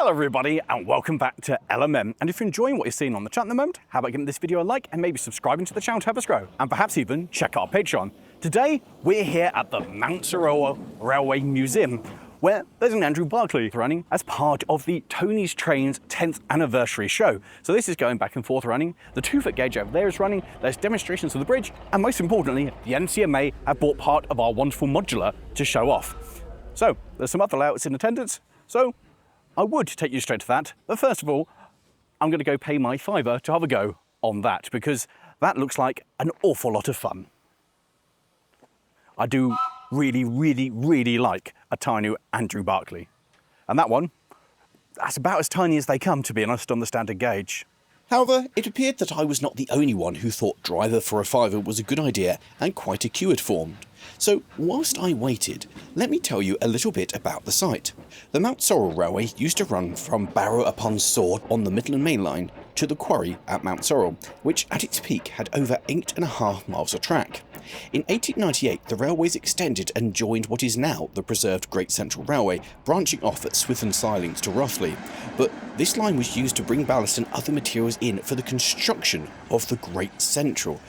Hello everybody and welcome back to LMM, and if you're enjoying what you're seeing on the chat at the moment, how about giving this video a like and maybe subscribing to the channel to help us grow, and perhaps even check out our Patreon. Today we're here at the Mountsorrel Railway Museum, where there's an Andrew Barkley running as part of the Tony's Trains 10th anniversary show. So this is going back and forth running, the 2-foot gauge over there is running, there's demonstrations of the bridge, and most importantly, the NCMA have bought part of our wonderful modular to show off. So there's some other layouts in attendance, so I would take you straight to that, but first of all, I'm going to go pay my £5 to have a go on that, because that looks like an awful lot of fun. I do really like a tiny Andrew Barkley. And that one, that's about as tiny as they come, to be honest, on the standard gauge. However, it appeared that I was not the only one who thought driver for a £5 was a good idea, and quite a queue had formed. So, whilst I waited, let me tell you a little bit about the site. The Mountsorrel Railway used to run from Barrow-upon-Sword on the Midland Main Line to the quarry at Mountsorrel, which at its peak had over 8.5 miles of track. In 1898, the railways extended and joined what is now the preserved Great Central Railway, branching off at Sutton Sidings to Raffle. But this line was used to bring ballast and other materials in for the construction of the Great Central,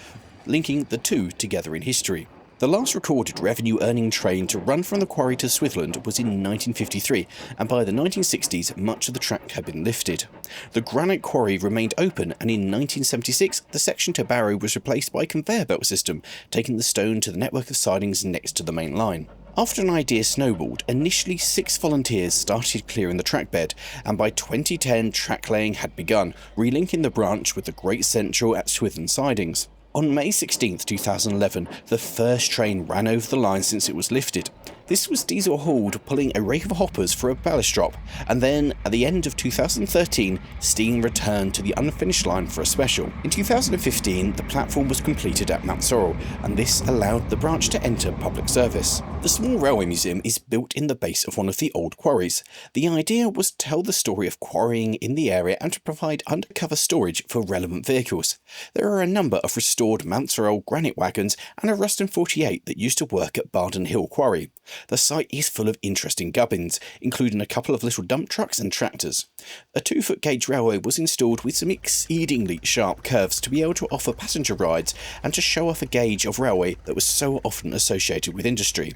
linking the two together in history. The last recorded revenue-earning train to run from the quarry to Swithland was in 1953, and by the 1960s much of the track had been lifted. The granite quarry remained open, and in 1976 the section to Barrow was replaced by a conveyor belt system, taking the stone to the network of sidings next to the main line. After an idea snowballed, initially 6 volunteers started clearing the track bed, and by 2010 track laying had begun, relinking the branch with the Great Central at Swithun Sidings. On May 16, 2011, the first train ran over the line since it was lifted. This was diesel-hauled, pulling a rake of hoppers for a ballast drop, and then, at the end of 2013, steam returned to the unfinished line for a special. In 2015, the platform was completed at Mountsorrel, and this allowed the branch to enter public service. The small railway museum is built in the base of one of the old quarries. The idea was to tell the story of quarrying in the area and to provide undercover storage for relevant vehicles. There are a number of restored Mountsorrel granite wagons and a Ruston 48 that used to work at Barden Hill Quarry. The site is full of interesting gubbins, including a couple of little dump trucks and tractors. A 2-foot gauge railway was installed with some exceedingly sharp curves to be able to offer passenger rides and to show off a gauge of railway that was so often associated with industry.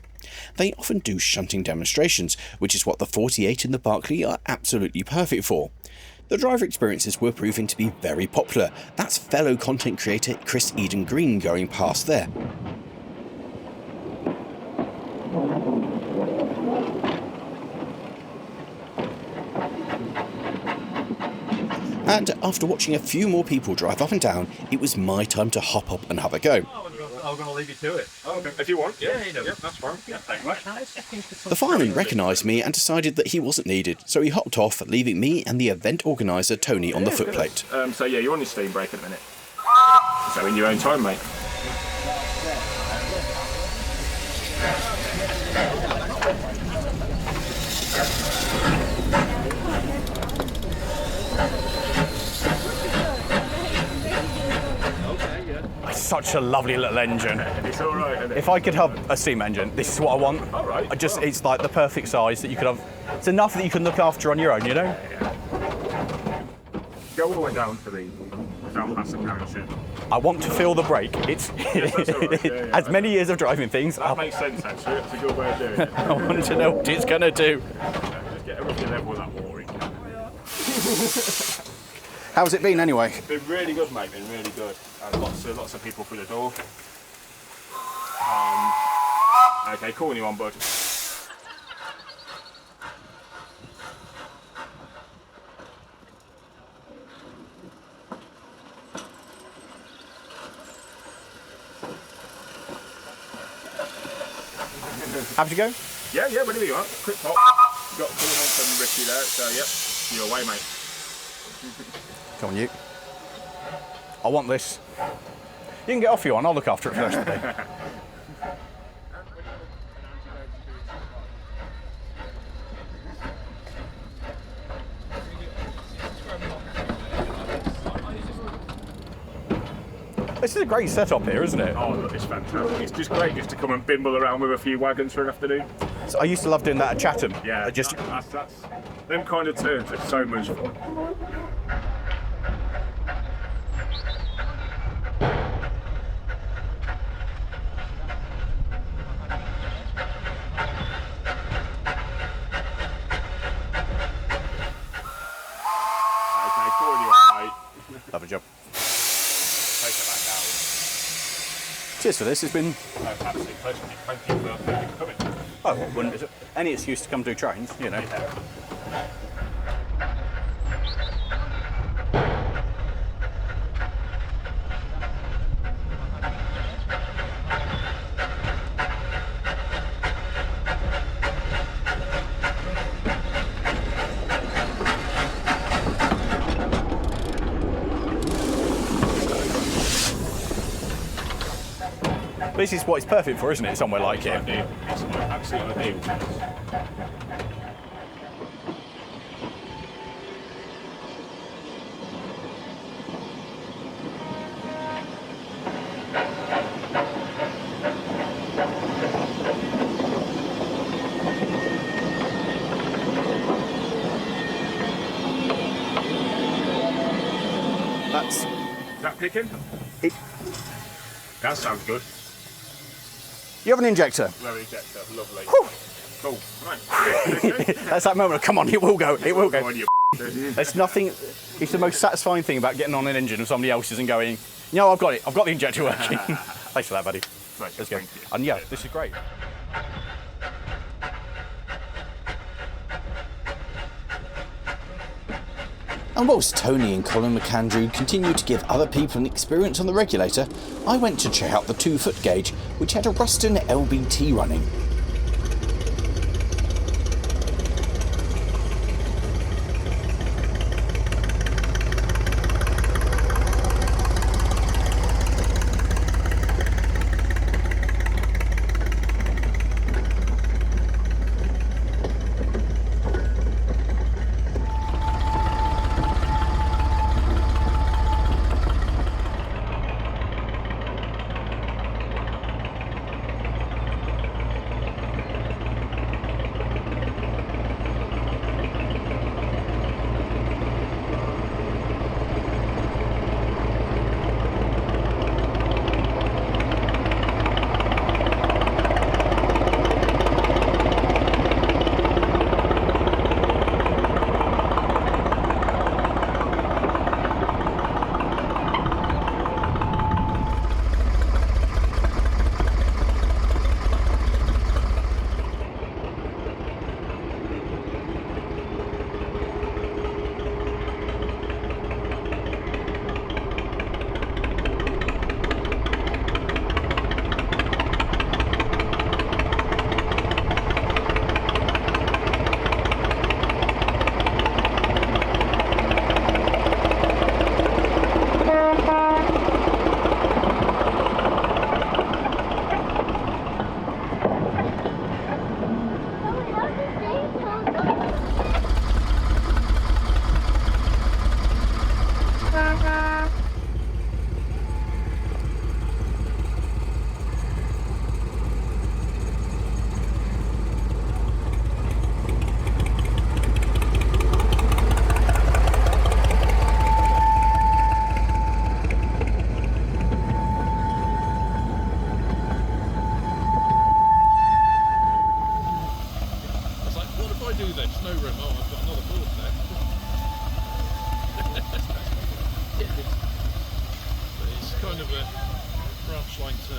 They often do shunting demonstrations, which is what the 48 and the Barkley are absolutely perfect for. The driver experiences were proving to be very popular. That's fellow content creator Chris Eden Green going past there. And after watching a few more people drive up and down, it was my time to hop up and have a go. I'm going to leave you to it. Oh, okay. If you want. Yeah, that's fine. Yeah, thank you much. The fireman recognised me and decided that he wasn't needed, so he hopped off, leaving me and the event organiser Tony on the footplate. So yeah, you're on your steam brake at the minute. So in your own time, mate. Such a lovely little engine. It's all right, isn't it? If I could have a steam engine, this is what I want. All right. It's like the perfect size that you could have. It's enough that you can look after on your own, you know? Yeah. Go all the way down to down past the carriage shed. I want to feel the brake. It's right. as many years of driving things. That makes sense, actually. It's a good way of doing it. I want to know what it's going to do. Just get everything level with that Lawrie. How's it been anyway? It's been really good, mate. Been really good. Lots of people through the door. Okay, cool when you on, bud. Have to go? Yeah, whenever you want. Quick pop. Got Filament and Ricky there, so yep, you're away, mate. Come on, you. I want this. You can get off if you want, I'll look after it for the rest of the day. This is a great setup here, isn't it? Oh, look, it's fantastic. It's just great just to come and bimble around with a few wagons for an afternoon. So I used to love doing that at Chatham. Yeah, just that's Them kind of turns are so much fun. Okay, call you out, mate. Lovely job. Take it back out. Cheers for this. It's been No, absolutely pleasure. Thank you for coming. oh, any excuse to come do trains, you know. Yeah. This is what it's perfect for, isn't it? Somewhere like here. Ideal. It's absolutely ideal. That's Is that picking? it. That sounds good. You have an injector. Low ejector, lovely. Whew. Cool. Right. That's that moment. Come on, it will go. It will Go go. on, you There's nothing. It's the most satisfying thing about getting on an engine of somebody else's and going, no, I've got it. I've got the injector working. Thanks for that, buddy. Pleasure, Let's go. thank you. And yeah, this is great. And whilst Tony and Colin McAndrew continued to give other people an experience on the regulator, I went to check out the 2-foot gauge, which had a Ruston LBT running.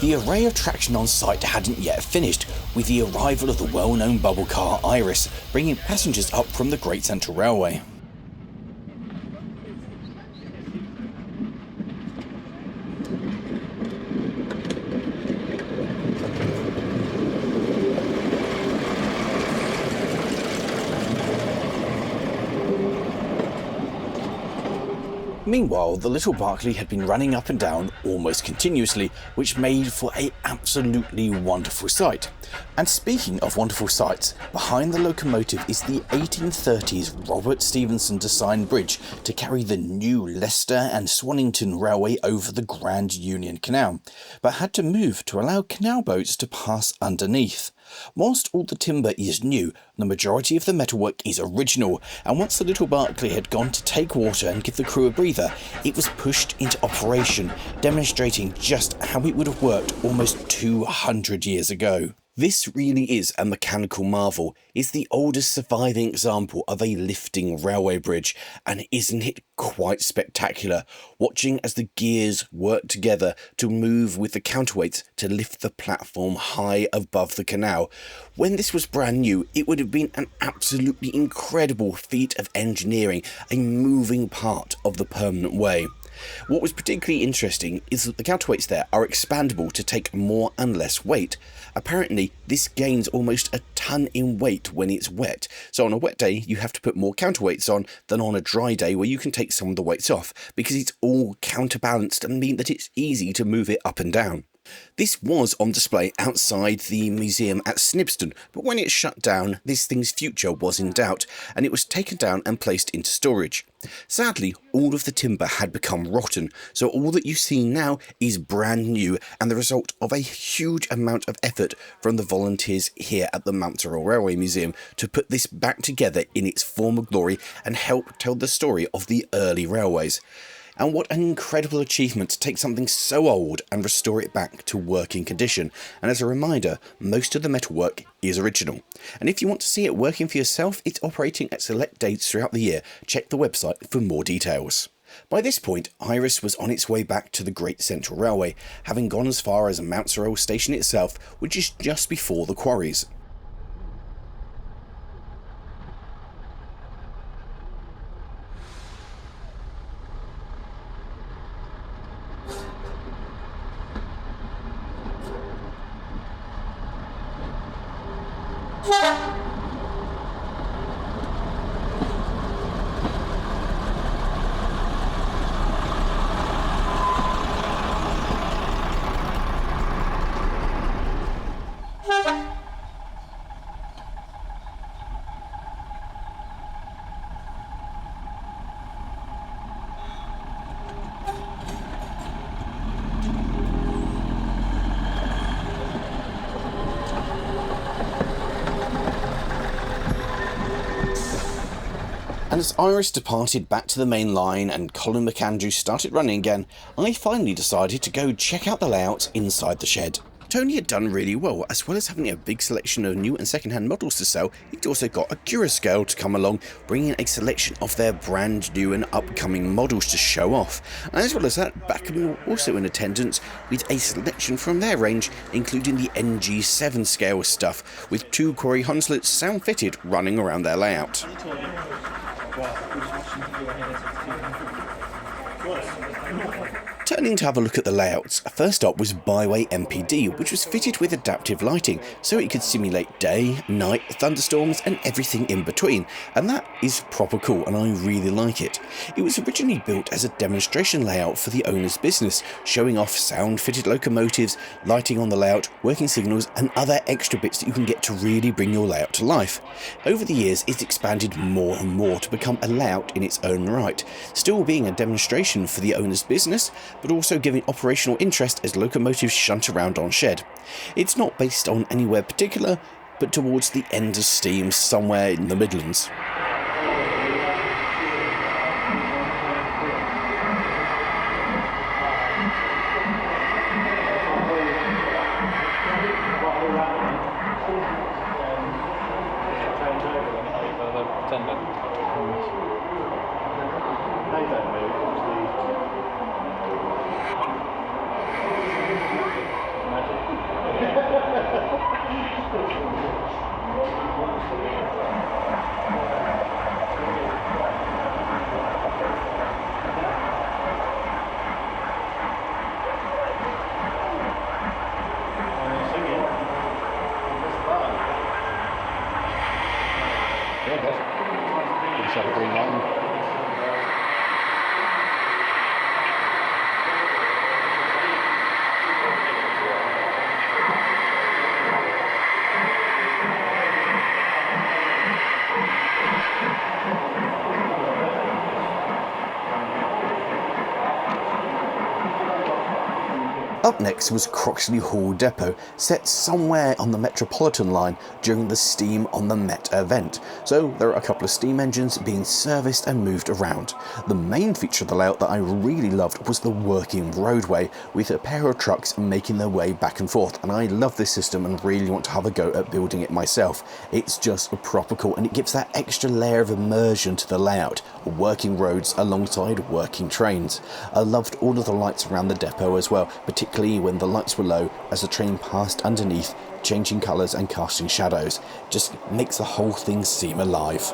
The array of traction on site hadn't yet finished, with the arrival of the well-known bubble car Iris, bringing passengers up from the Great Central Railway. Meanwhile, the little Barkley had been running up and down almost continuously, which made for an absolutely wonderful sight. And speaking of wonderful sights, behind the locomotive is the 1830s Robert Stephenson designed bridge to carry the new Leicester and Swannington Railway over the Grand Union Canal, but had to move to allow canal boats to pass underneath. Whilst all the timber is new, the majority of the metalwork is original, and once the little Barkley had gone to take water and give the crew a breather, it was pushed into operation, demonstrating just how it would have worked almost 200 years ago. This really is a mechanical marvel. It's the oldest surviving example of a lifting railway bridge, and isn't it quite spectacular, watching as the gears work together to move with the counterweights to lift the platform high above the canal. When this was brand new, it would have been an absolutely incredible feat of engineering, a moving part of the permanent way. What was particularly interesting is that the counterweights there are expandable to take more and less weight. Apparently, this gains almost a ton in weight when it's wet, so on a wet day you have to put more counterweights on than on a dry day where you can take some of the weights off, because it's all counterbalanced and mean that it's easy to move it up and down. This was on display outside the museum at Snibston, but when it shut down, this thing's future was in doubt, and it was taken down and placed into storage. Sadly, all of the timber had become rotten, so all that you see now is brand new and the result of a huge amount of effort from the volunteers here at the Mountsorrel Railway Museum to put this back together in its former glory and help tell the story of the early railways. And what an incredible achievement to take something so old and restore it back to working condition. And as a reminder, most of the metalwork is original. And if you want to see it working for yourself, it's operating at select dates throughout the year. Check the website for more details. By this point, Iris was on its way back to the Great Central Railway, having gone as far as Mountsorrel Station itself, which is just before the quarries. And as Iris departed back to the main line and Colin McAndrew started running again, I finally decided to go check out the layout inside the shed. Tony had done really well. As well as having a big selection of new and second-hand models to sell, he'd also got a Curascale to come along, bringing a selection of their brand new and upcoming models to show off. And as well as that, Backham were also in attendance with a selection from their range, including the NG7 scale stuff, with two Quarry Hunslets sound-fitted running around their layout. Turning to have a look at the layouts, first up was Byway MPD, which was fitted with adaptive lighting, so it could simulate day, night, thunderstorms and everything in between, and that is proper cool and I really like it. It was originally built as a demonstration layout for the owner's business, showing off sound-fitted locomotives, lighting on the layout, working signals and other extra bits that you can get to really bring your layout to life. Over the years it's expanded more and more to become a layout in its own right, still being a demonstration for the owner's business, but also giving operational interest as locomotives shunt around on shed. It's not based on anywhere particular, but towards the end of steam somewhere in the Midlands. Up next was Croxley Hall Depot, set somewhere on the Metropolitan line during the Steam on the Met event, so there are a couple of steam engines being serviced and moved around. The main feature of the layout that I really loved was the working roadway, with a pair of trucks making their way back and forth, and I love this system and really want to have a go at building it myself. It's just proper cool, and it gives that extra layer of immersion to the layout, working roads alongside working trains. I loved all of the lights around the depot as well, particularly when the lights were low as the train passed underneath, changing colours and casting shadows. Just makes the whole thing seem alive.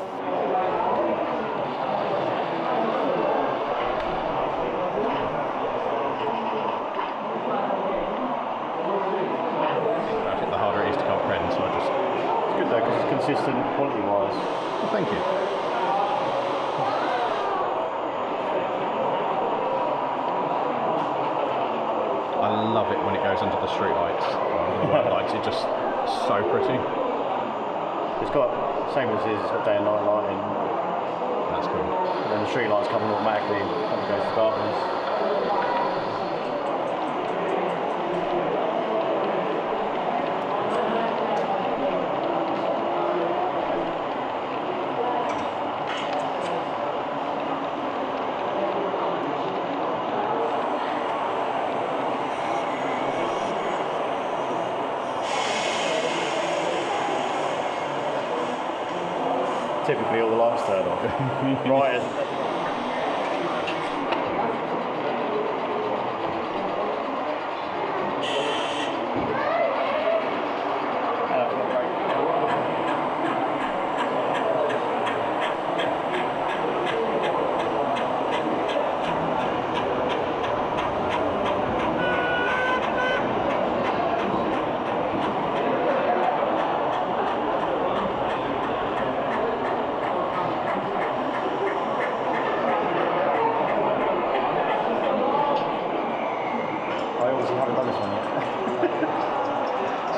I think the harder it is to comprehend, so it's good though because it's consistent quality-wise. Well, thank you. I love it when it goes under the street lights. The white lights are just so pretty. It's got, same as his, it's got day and night lighting. That's cool. And then the street lights come on automatically when it goes to darkness. Typically all the lights turn off. Right.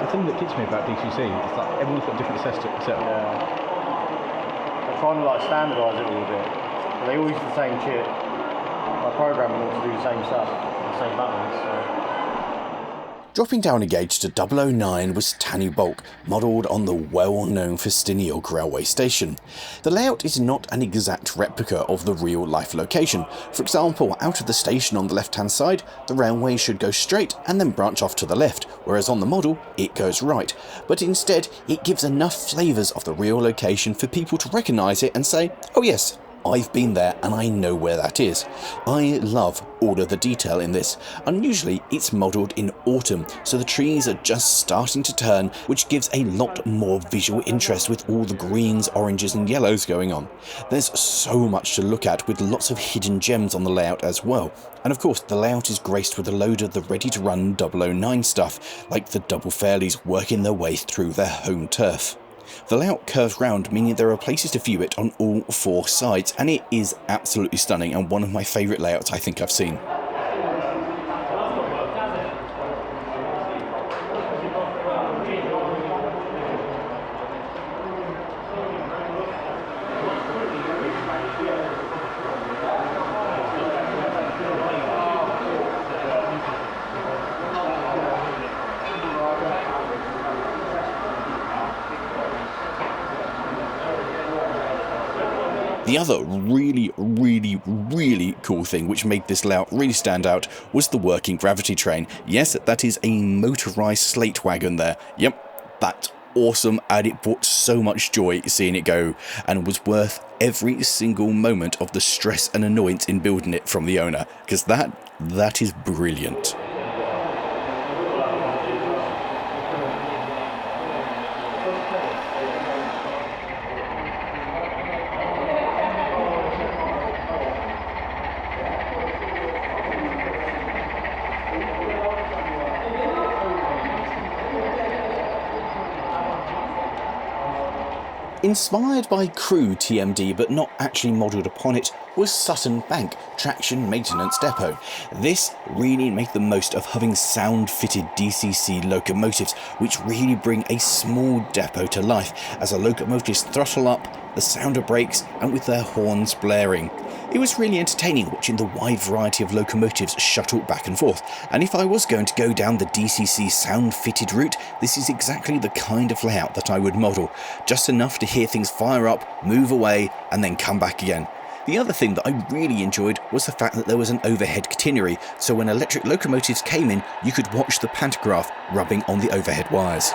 The thing that gets me about DCC is that everyone's got a different setup. Yeah. They're trying to like standardise it a little bit. But they all use the same chip. My programming them to do the same stuff, the same buttons. So. Dropping down a gauge to 009 was Tanny Bulk, modelled on the well-known Festiniog railway station. The layout is not an exact replica of the real-life location. For example, out of the station on the left-hand side, the railway should go straight and then branch off to the left, whereas on the model, it goes right. But instead, it gives enough flavours of the real location for people to recognise it and say, oh yes, I've been there and I know where that is. I love all of the detail in this. Unusually, it's modelled in autumn, so the trees are just starting to turn, which gives a lot more visual interest with all the greens, oranges and yellows going on. There's so much to look at with lots of hidden gems on the layout as well. And of course, the layout is graced with a load of the ready-to-run 009 stuff, like the double fairlies working their way through their home turf. The layout curves round, meaning there are places to view it on all four sides, and it is absolutely stunning and one of my favourite layouts I think I've seen. The other really cool thing which made this layout really stand out was the working gravity train. Yes, that is a motorised slate wagon there. Yep, that's awesome, and it brought so much joy seeing it go, and was worth every single moment of the stress and annoyance in building it from the owner, because that is brilliant. Inspired by Crew TMD but not actually modelled upon it was Sutton Bank Traction Maintenance Depot. This really made the most of having sound-fitted DCC locomotives, which really bring a small depot to life as the locomotives throttle up, the sound of brakes and with their horns blaring. It was really entertaining watching the wide variety of locomotives shuttle back and forth, and if I was going to go down the DCC sound-fitted route, this is exactly the kind of layout that I would model, just enough to hear things fire up, move away, and then come back again. The other thing that I really enjoyed was the fact that there was an overhead catenary, so when electric locomotives came in, you could watch the pantograph rubbing on the overhead wires.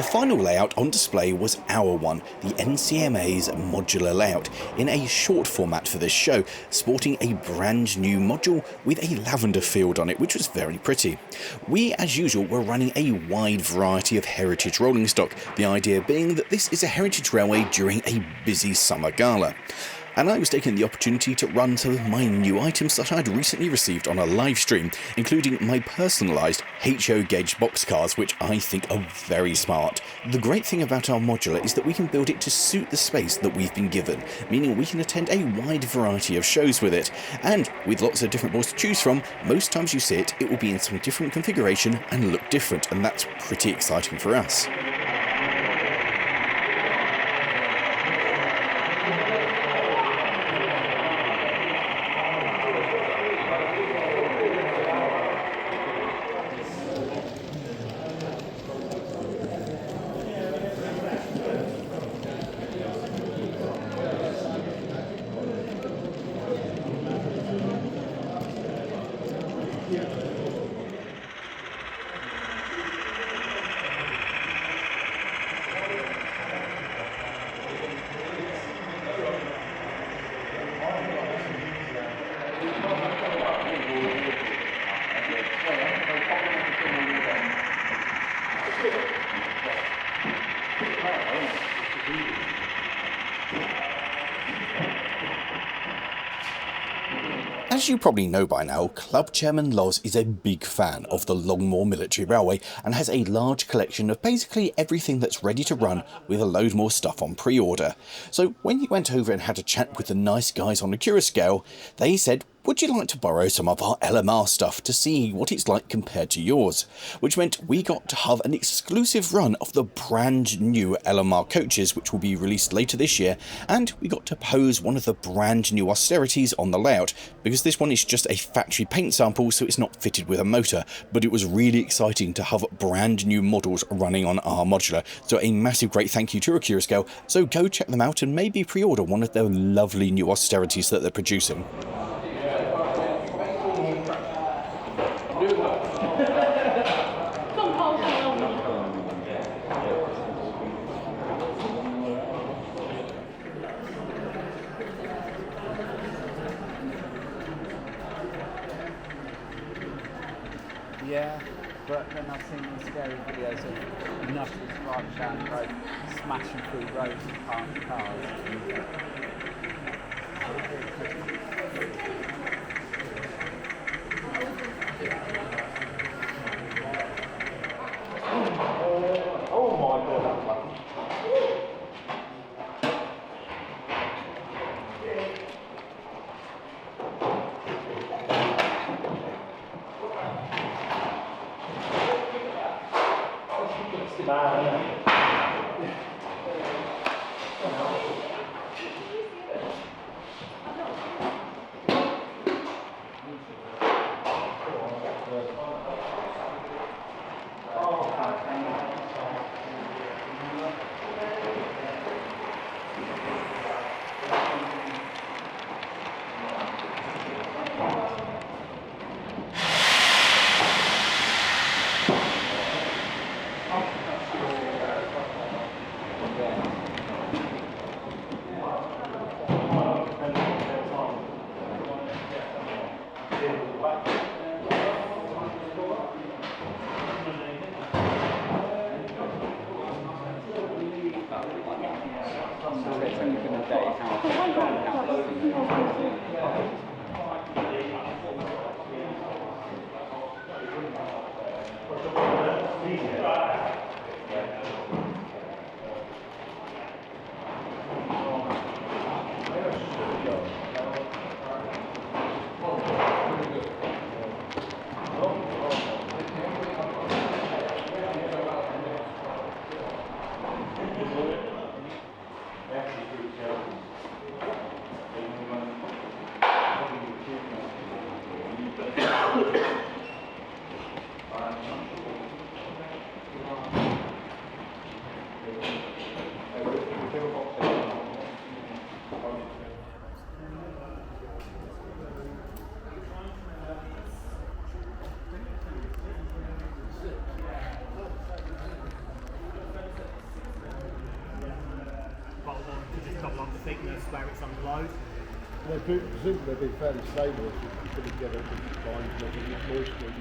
The final layout on display was our one, the NCMA's Modular Layout, in a short format for this show, sporting a brand new module with a lavender field on it, which was very pretty. We, as usual, were running a wide variety of heritage rolling stock, the idea being that this is a heritage railway during a busy summer gala. And I was taking the opportunity to run some of my new items that I'd recently received on a live stream, including my personalised HO gauge boxcars, which I think are very smart. The great thing about our modular is that we can build it to suit the space that we've been given, meaning we can attend a wide variety of shows with it. And with lots of different boards to choose from, most times you see it, it will be in some different configuration and look different, and that's pretty exciting for us. As you probably know by now, Club Chairman Loz is a big fan of the Longmoor Military Railway and has a large collection of basically everything that's ready to run with a load more stuff on pre-order. So when he went over and had a chat with the nice guys on the Curascale, they said, "Would you like to borrow some of our LMR stuff to see what it's like compared to yours?" Which meant we got to have an exclusive run of the brand new LMR coaches, which will be released later this year, and we got to pose one of the brand new austerities on the layout, because this one is just a factory paint sample, so it's not fitted with a motor, but it was really exciting to have brand new models running on our modular. So a massive great thank you to Curascale. So go check them out and maybe pre-order one of their lovely new austerities that they're producing. Yeah, but then I've seen these scary videos of knuckles driving down the road, smashing through roads and parked cars. Oh my god, that was lucky. thickness where it's under load. Presumably they'd be fairly stable if you put together a line to make it moisture.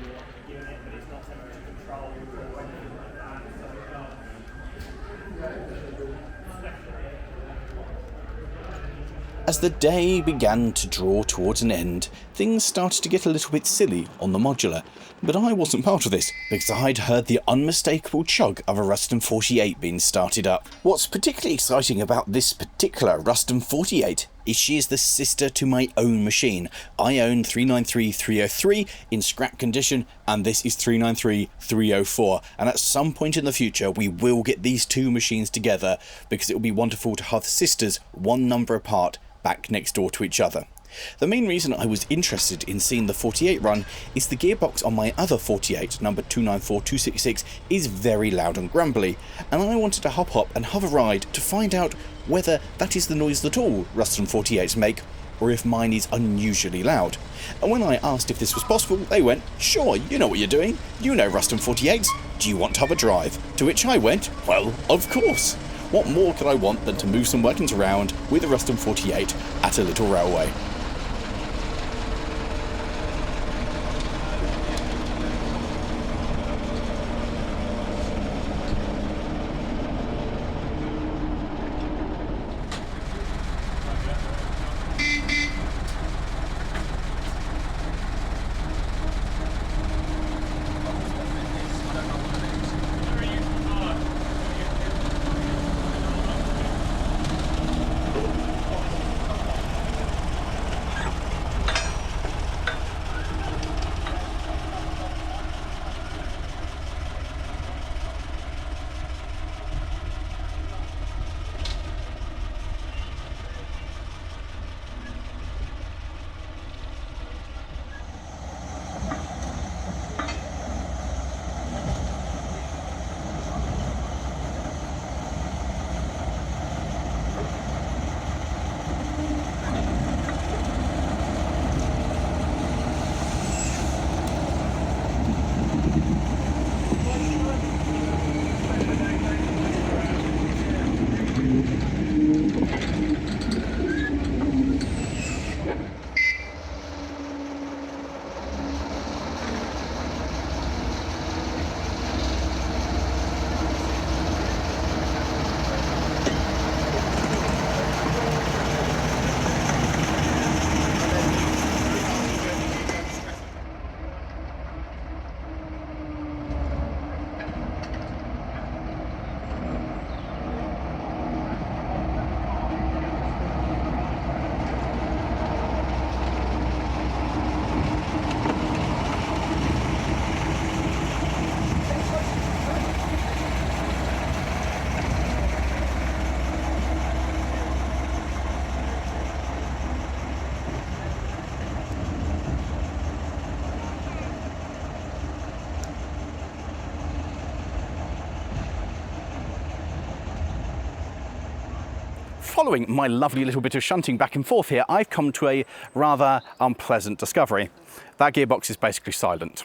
Unit, but it's not temperature controlled or anything like that. As the day began to draw towards an end, things started to get a little bit silly on the modular, but I wasn't part of this because I'd heard the unmistakable chug of a Ruston 48 being started up. What's particularly exciting about this particular Ruston 48 is she is the sister to my own machine. I own 393303 in scrap condition, and this is 393304, and at some point in the future we will get these two machines together because it will be wonderful to have sisters one number apart back next door to each other. The main reason I was interested in seeing the 48 run is the gearbox on my other 48, number 294266, is very loud and grumbly, and I wanted to hop and have a ride to find out whether that is the noise that all Ruston 48s make, or if mine is unusually loud. And when I asked if this was possible, they went, "Sure, you know what you're doing. You know Ruston 48s. Do you want to have a drive?" To which I went, "Well, of course. What more could I want than to move some workings around with a Ruston 48 at a little railway?" Following my lovely little bit of shunting back and forth here, I've come to a rather unpleasant discovery. That gearbox is basically silent.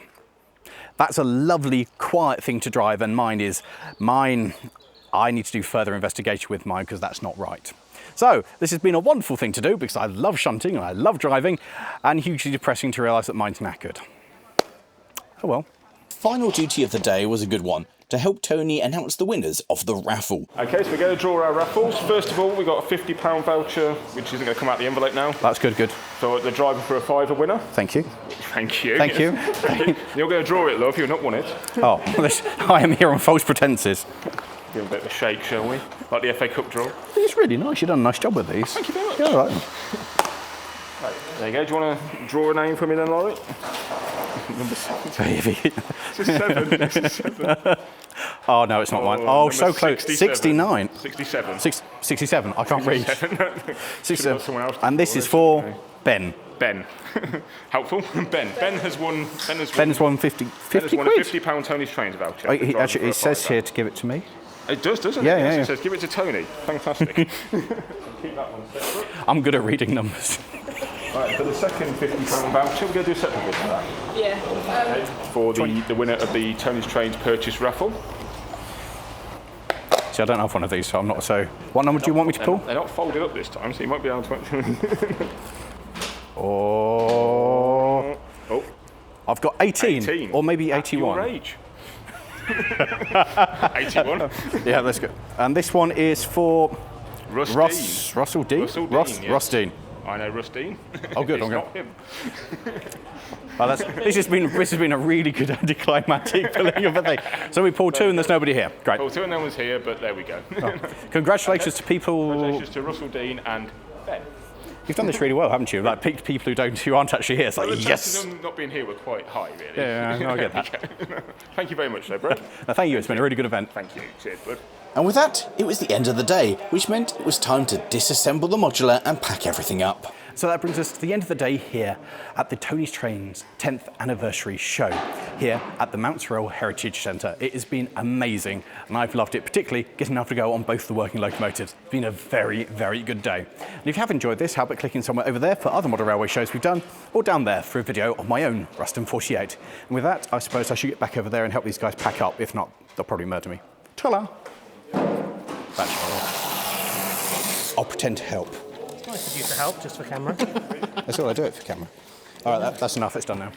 That's a lovely, quiet thing to drive, and mine, I need to do further investigation with mine because that's not right. So this has been a wonderful thing to do because I love shunting and I love driving, and hugely depressing to realise that mine's knackered. Oh well. Final duty of the day was a good one, to help Tony announce the winners of the raffle. Okay, so we're going to draw our raffles. First of all, we got a £50 voucher, which isn't going to come out the envelope now. That's good. So the driver for a £5 winner. Thank you. Thank you. Thank you. You're going to draw it, love. You've not won it. Oh, I am here on false pretences. Give a bit of a shake, shall we? Like the FA Cup draw. It's really nice. You've done a nice job with these. Thank you very much. Yeah, all right. Right, there you go. Do you want to draw a name for me then, Laurie? Number 7. It's a 7. It's a 7. Oh, no, it's not mine. Oh, so close. 69. 67. 67. I can't read. 67. Someone else And this is for Ben. Ben. Helpful. Ben. Ben has won. Ben's won 50 won a quid. £50 Tony's Trains voucher. Actually, it says here to give it to me. It does, doesn't it? Yeah, Yes, yeah. It says give it to Tony. Fantastic. Keep that one separate. I'm good at reading numbers. Right, for the second £50 voucher, we're going to do a separate bid for that. Yeah. For the winner of the Tony's Trains purchase raffle. See, I don't have one of these, so I'm not so... What number do you want me to pull? They're not folded up this time, so you might be able to... Oh... Oh. I've got 18, or maybe 81. Your age. 81. Yeah, that's good. And this one is for... Rustin. Russell Dean? Russell Dean, yes. Rustin. I know Rustin. Oh, good. It's I'm not going. him. Well, this has been a really good anticlimactic pulling of a thing. So we pulled 2 and there's nobody here. Great. Well, 2 and no one's here, but there we go. Oh. Congratulations to people. Congratulations to Russell Dean and Ben. You've done this really well, haven't you? Like picked people who aren't actually here. It's like, Well, the yes. chances of them not being here were quite high, really. Yeah, no, I get that. Thank you very much, though, Brett. No, thank you. It's been a really good event. Thank you. Cheers, bud. And with that, it was the end of the day, which meant it was time to disassemble the modular and pack everything up. So that brings us to the end of the day here at the Tony's Trains 10th anniversary show here at the Mountsorrel Heritage Centre. It has been amazing and I've loved it, particularly getting able to go on both the working locomotives. It's been a very, very good day. And if you have enjoyed this, how about clicking somewhere over there for other model railway shows we've done, or down there for a video of my own Ruston 48. And with that, I suppose I should get back over there and help these guys pack up. If not, they'll probably murder me. Ta-la! I'll pretend to help. Nice of you to help, just for camera. That's all I do it for camera. All right, that's enough. It's done now.